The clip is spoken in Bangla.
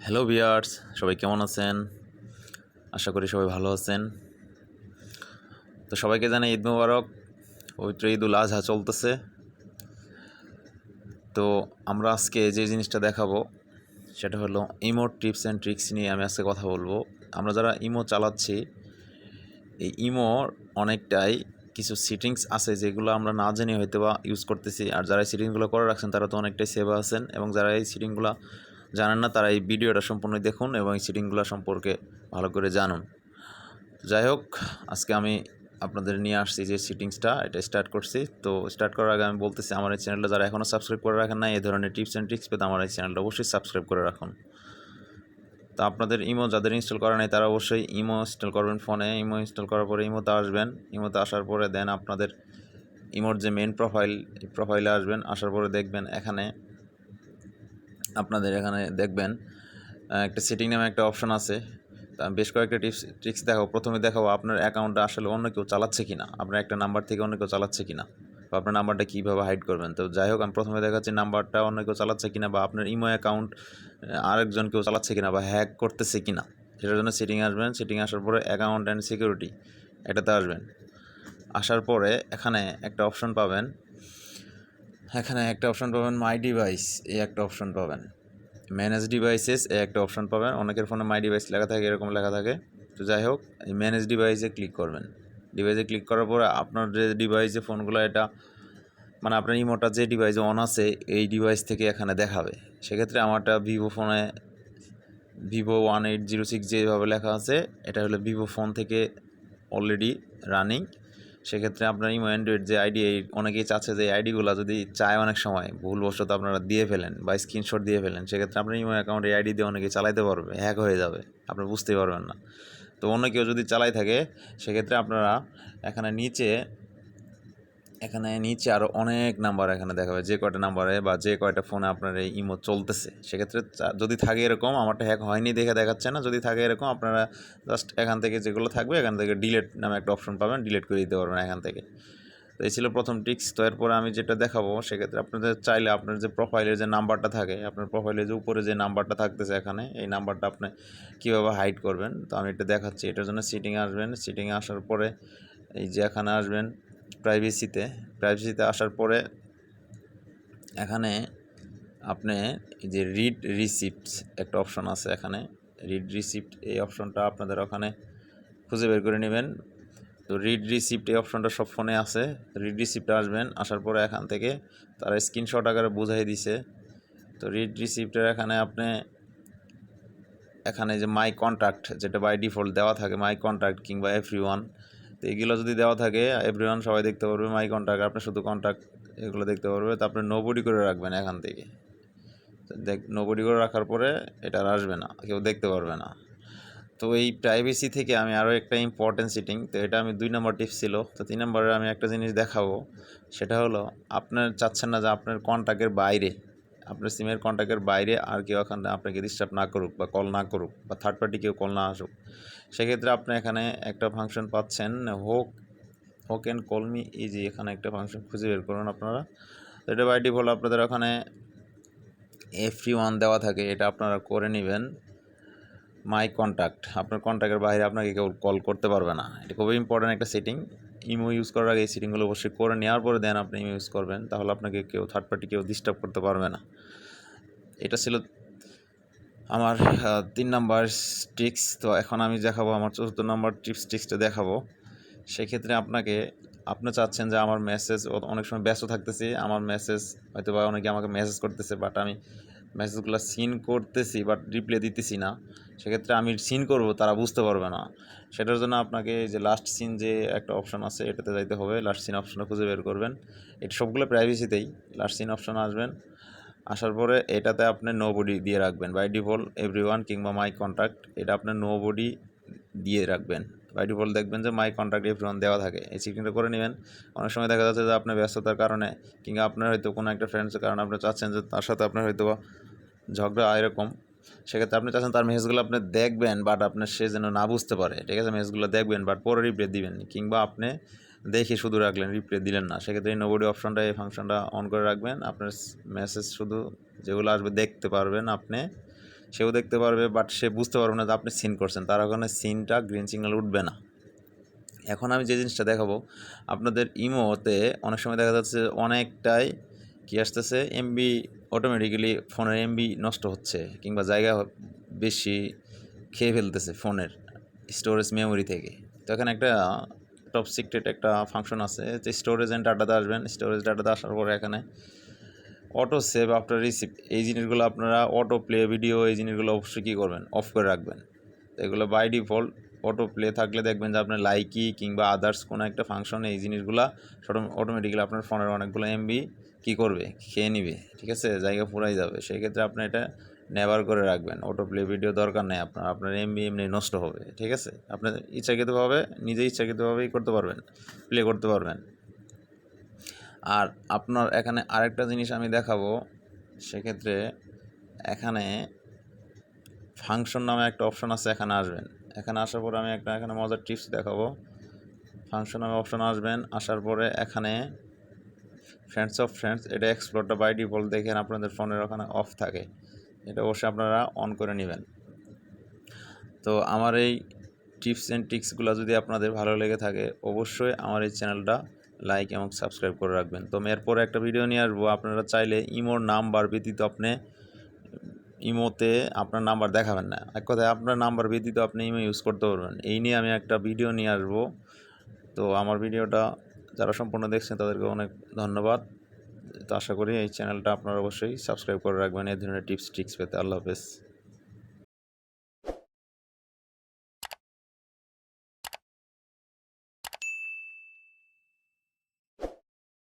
হ্যালো ভিউয়ার্স, সবাই কেমন আছেন? আশা করি সবাই ভালো আছেন। তো সবাইকে জানাই ঈদ মোবারক। পবিত্র ঈদুল আজহা চলতেছে। তো আমরা আজকে যে জিনিসটা দেখাবো সেটা হলো ইমো টিপস অ্যান্ড ট্রিক্স নিয়ে আমি আজকে কথা বলবো। আমরা যারা ইমো চালাচ্ছি, এই ইমোর অনেকটাই কিছু সেটিংস আছে যেগুলো আমরা না জেনে হয়তো বা ইউজ করতেছি। আর যারা এই সেটিংসগুলো করে রাখছেন তারা তো অনেকটাই সেভ আছেন, এবং যারা এই সেটিংগুলো জানেন না তারা এই ভিডিওটা সম্পূর্ণ দেখুন এবং এই সেটিংগুলো সম্পর্কে ভালো করে জানুন। যাই হোক, আজকে আমি আপনাদের নিয়ে আসছি যে সেটিংসটা, এটা স্টার্ট করছি। তো স্টার্ট করার আগে আমি বলতেছি, আমার এই চ্যানেলটা যারা এখনও সাবস্ক্রাইব করে রাখেন না, এই ধরনের টিপস অ্যান্ড ট্রিক্স পেতে আমার এই চ্যানেলটা অবশ্যই সাবস্ক্রাইব করে রাখুন। তো আপনাদের ইমো যাদের ইনস্টল করা নেই তারা অবশ্যই ইমো ইনস্টল করবেন ফোনে। ইমো ইনস্টল করার পরে ইমোতে আসবেন। ইমোতে আসার পরে দেন আপনাদের ইমোর যে মেন প্রোফাইল, এই প্রোফাইলে আসবেন। আসার পরে দেখবেন এখানে আপনাদের এখানে দেখবেন একটা সেটিং নামে একটা অপশন আছে। আমি বেশ কয়েকটা ট্রিক্স দেখাবো। প্রথমে দেখাবো আপনার অ্যাকাউন্টটা আসলে অন্য কেউ চালাচ্ছে কিনা, আপনার একটা নাম্বার থেকে অন্য কেউ চালাচ্ছে কিনা, বা আপনার নাম্বারটা কীভাবে হাইড করবেন। তো যাই হোক, আমি প্রথমে দেখাচ্ছি নাম্বারটা অন্য কেউ চালাচ্ছে কিনা, বা আপনার ইমো অ্যাকাউন্ট আরেকজন কেউ চালাচ্ছে কিনা বা হ্যাক করতেছে কিনা, সেটার জন্য সেটিং আসবেন। সেটিং আসার পরে অ্যাকাউন্ট অ্যান্ড সিকিউরিটি এটাতে আসবেন। আসার পরে এখানে একটা অপশন পাবেন, মাই ডিভাইস, এই একটা অপশন পাবেন। ম্যানেজ ডিভাইসেস এই একটা অপশন পাবেন। অনেকের ফোনে মাই ডিভাইস লেখা থাকে, এরকম লেখা থাকে। তো যাই হোক, এই ম্যানেজ ডিভাইসে ক্লিক করবেন। ডিভাইসে ক্লিক করার পরে আপনার যে ডিভাইসে ফোনগুলো, এটা মানে আপনার ইমোটা যে ডিভাইসে অন আছে এই ডিভাইস থেকে এখানে দেখাবে। সেক্ষেত্রে আমারটা ভিভো ফোনে Vivo1806 যেভাবে লেখা আছে, এটা হলো ভিভো ফোন থেকে অলরেডি রানিং। সেক্ষেত্রে আপনার ইমো অ্যান্ড্রয়েড যে আইডি, অনেকেই চাচ্ছে যে আইডিগুলো যদি চায় অনেক সময় ভুলবশত আপনারা দিয়ে ফেলেন বা স্ক্রিনশট দিয়ে ফেলেন, সেক্ষেত্রে আপনার ইমো অ্যাকাউন্ট এই আইডি দিয়ে অনেকেই চালাইতে পারবে, হ্যাক হয়ে যাবে, আপনি বুঝতেই পারবেন না। তো অন্য কেউ যদি চালাই থাকে, সেক্ষেত্রে আপনারা এখানে নিচে আরও অনেক নাম্বার এখানে দেখাবে, যে কয়টা নাম্বারে বা যে কয়টা ফোনে আপনার এই ইমো চলতেছে। সেক্ষেত্রে যদি থাকে এরকম, আমারটা হ্যাক হয়নি দেখে দেখাচ্ছে না, যদি থাকে এরকম আপনারা জাস্ট এখান থেকে যেগুলো থাকবে এখান থেকে ডিলিট নামে একটা অপশন পাবেন, ডিলিট করে দিতে পারবেন এখান থেকে। তো এই ছিল প্রথম টিক্স। তো এরপরে আমি যেটা দেখাবো, সেক্ষেত্রে আপনাদের চাইলে আপনার যে প্রোফাইলের যে নাম্বারটা থাকে, আপনার প্রোফাইলে যে উপরে যে নাম্বারটা থাকতেছে এখানে, এই নাম্বারটা আপনি কীভাবে হাইড করবেন তো আমি এটা দেখাচ্ছি। এটার জন্য সিটিংয়ে আসবেন। সিটিংয়ে আসার পরে এই যে এখানে আসবেন প্রাইভেসিতে আসার পরে এখানে আপনি এই যে রিড রিসিপ্টস একটা অপশন আছে, এখানে রিড রিসিপ্ট এই অপশনটা আপনাদের ওখানে খুঁজে বের করে নেবেন। তো রিড রিসিপ্ট এই অপশনটা সব ফোনে আছে। রিড রিসিপ্টে আসবেন। আসার পরে এখান থেকে তারা স্ক্রিনশট আকারে বোঝাই দিছে। তো রিড রিসিপ্টের এখানে যে মাই কন্ট্যাক্ট, যেটা বাই ডিফল্ট দেওয়া থাকে, মাই কন্ট্যাক্ট কিংবা এভরিওয়ান, তো এগুলো যদি দেওয়া থাকে, এভরিওয়ান সবাই দেখতে পারবে, মাই কন্ট্যাক্ট আপনি শুধু কন্ট্যাক্ট এগুলো দেখতে পারবে। তো আপনি নোবডি করে রাখবেন এখান থেকে। নোবডি করে রাখার পরে এটা আর আসবে না, কেউ দেখতে পারবে না। তো এই প্রাইভেসি থেকে আমি আরও একটা ইম্পর্টেন্ট সেটিং, তো এটা আমি 2 নম্বর টিপস ছিল। তো 3 নম্বরে আমি একটা জিনিস দেখাবো, সেটা হলো আপনার চাচ্ছেন না যে আপনার কন্ট্যাক্টের বাইরে, আপনার সিমের কন্ট্যাক্টের বাইরে আর কেউ এখানে আপনাকে ডিস্টার্ব না করুক বা কল না করুক বা থার্ড পার্টি কেউ কল না আসুক। সেক্ষেত্রে আপনি এখানে একটা ফাংশন পাচ্ছেন, হোক অ্যান্ড কল মি ইজি, এখানে একটা ফাংশন খুঁজে বের করুন আপনারা। তো এটা বাই ডিফল্ট আপনাদের ওখানে এভরিওয়ান দেওয়া থাকে, এটা আপনারা করে নেবেন। মাই কন্ট্যাক্ট, আপনার কন্ট্যাক্টের বাইরে আপনাকে কেউ কল করতে পারবে না। এটা খুবই ইম্পর্ট্যান্ট একটা সেটিং। ইমো ইউজ করার আগে এই সেটিংগুলো অবশ্যই করে নেওয়ার পরে দেন আপনি ইমো ইউজ করবেন, তাহলে আপনাকে কেউ থার্ড পার্টি কেউ ডিস্টার্ব করতে পারবে না। এটা ছিল আমার 3 নাম্বার ট্রিক্স। তো এখন আমি দেখাবো আমার 4th নাম্বার ট্রিক্সটা দেখাবো। সেক্ষেত্রে আপনি চাচ্ছেন যে আমার মেসেজ, অনেক সময় ব্যস্ত থাকতেছি, আমার মেসেজ হয়তো বা অনেকে আমাকে মেসেজ করতেছে, বাট আমি মেসেজগুলো সিন করতেছি বাট রিপ্লাই দিতেছি না। সেক্ষেত্রে আমি সিন করব, তারা বুঝতে পারবে না। সেটার জন্য আপনাকে যে লাস্ট সিন যে একটা অপশন আছে, এটাতে যাইতে হবে। লাস্ট সিন অপশনটা খুঁজে বের করবেন। এটা সবগুলো প্রাইভেসিতেই লাস্ট সিন অপশনে আসবেন। আসার পরে এটাতে আপনি নোবডি দিয়ে রাখবেন। বাই ডিফল্ট এভরিওয়ান কিংবা মাই কন্ট্যাক্ট, এটা আপনি নোবডি দিয়ে রাখবেন। বাই ডিফল্ট দেখবেন যে মাই কন্ট্যাক্ট এভরিওয়ান দেওয়া থাকে। এই সেটিংটা করে নেবেন। অনেক সময় দেখা যাচ্ছে যে আপনার ব্যস্ততার কারণে কিংবা আপনার হয়তো কোনো একটা ফ্রেন্ডসের কারণে আপনি চাচ্ছেন যে তার সাথে আপনার হয়তো ঝগড়া এরকম, সেক্ষেত্রে আপনি চাচ্ছেন তার মেসেজগুলো আপনি দেখবেন, বাট আপনার সে যেন না বুঝতে পারে, ঠিক আছে? মেসেজগুলো দেখবেন বাট পরে রিপ্লাই দিবেন, কিংবা আপনি দেখে শুধু রাখলেন, রিপ্লাই দিলেন না। সেক্ষেত্রে এই নোবডি অপশনটা, এই ফাংশনটা অন করে রাখবেন। আপনার মেসেজ শুধু যেগুলো আসবে দেখতে পারবেন আপনি, সেও দেখতে পারবে, বাট সে বুঝতে পারবে না যে আপনি সিন করছেন, তার ওখানে সিনটা গ্রিন সিগন্যাল উঠবে না। এখন আমি যে জিনিসটা দেখাবো, আপনাদের ইমোতে অনেক সময় দেখা যাচ্ছে অনেকটাই কি আসতেছে, এমবি অটোমেটিক্যালি ফোনের এমবি নষ্ট হচ্ছে, কিংবা জায়গা বেশি খেয়ে ফেলতেছে ফোনের স্টোরেজ মেমোরি থেকে। তো এখানে একটা টপ সিক্রেট একটা ফাংশন আছে যে স্টোরেজ অ্যান্ড ডাটাতে আসবেন। স্টোরেজ ডাটাতে আসার পরে এখানে অটো সেভ আফটার রিসিভ, এই জিনিসগুলো আপনারা অটো প্লে ভিডিও, এই জিনিসগুলো অবশ্যই কী করবেন, অফ করে রাখবেন। তো এগুলো বাই ডিফল্ট অটো প্লে থাকলে দেখবেন যে আপনার লাইকি কিংবা আদার্স কোনো একটা ফাংশন এই জিনিসগুলো অটোমেটিক্যালি আপনার ফোনের অনেকগুলো এমবি কী করবে, খেয়ে নিবে, ঠিক আছে, জায়গা পুরাই যাবে। সেই ক্ষেত্রে আপনি এটা নেভার করে রাখবেন। অটো প্লে ভিডিও দরকার নেই আপনার এমবি এমনি নষ্ট হবে, ঠিক আছে। আপনি ইচ্ছাকৃতভাবে নিজে ইচ্ছাকৃতভাবেই করতে পারবেন, প্লে করতে পারবেন। আর আপনার এখানে আরেকটা জিনিস আমি দেখাবো, সেক্ষেত্রে এখানে ফাংশন নামে একটা অপশন আছে, এখানে আসবেন। এখানে আসার পরে আমি একটা এখানে মজার টিপস দেখাবো। ফাংশন নামে অপশন আসবেন, আসার পরে এখানে ফ্রেন্ডস অফ ফ্রেন্ডস, এটা এক্সপ্লোরটা বাই ডিফল্ট দেখেন আপনাদের ফোনের ওখানে অফ থাকে, এটা অবশ্যই আপনারা অন করে নেবেন। তো আমার এই টিপস অ্যান্ড ট্রিক্সগুলো যদি আপনাদের ভালো লেগে থাকে, অবশ্যই আমার এই চ্যানেলটা লাইক এবং সাবস্ক্রাইব করে রাখবেন। তো আমি এরপরে একটা ভিডিও নিয়ে আসবো, আপনারা চাইলে ইমোর নাম্বার ব্যতীত আপনি ইমোতে আপনার নাম্বার দেখাবেন না, এক কথায় আপনার নাম্বার ব্যতীত আপনি ইমো ইউজ করতে পারবেন, এই নিয়ে আমি একটা ভিডিও নিয়ে আসবো। তো আমার ভিডিওটা যারা সম্পূর্ণ দেখছেন তাদেরকে অনেক ধন্যবাদ। তো আশা করি এই চ্যানেলটা আপনারা অবশ্যই সাবস্ক্রাইব করে রাখবেন এই ধরনের টিপস ট্রিক্স পেতে। আল্লাহ হাফেজ।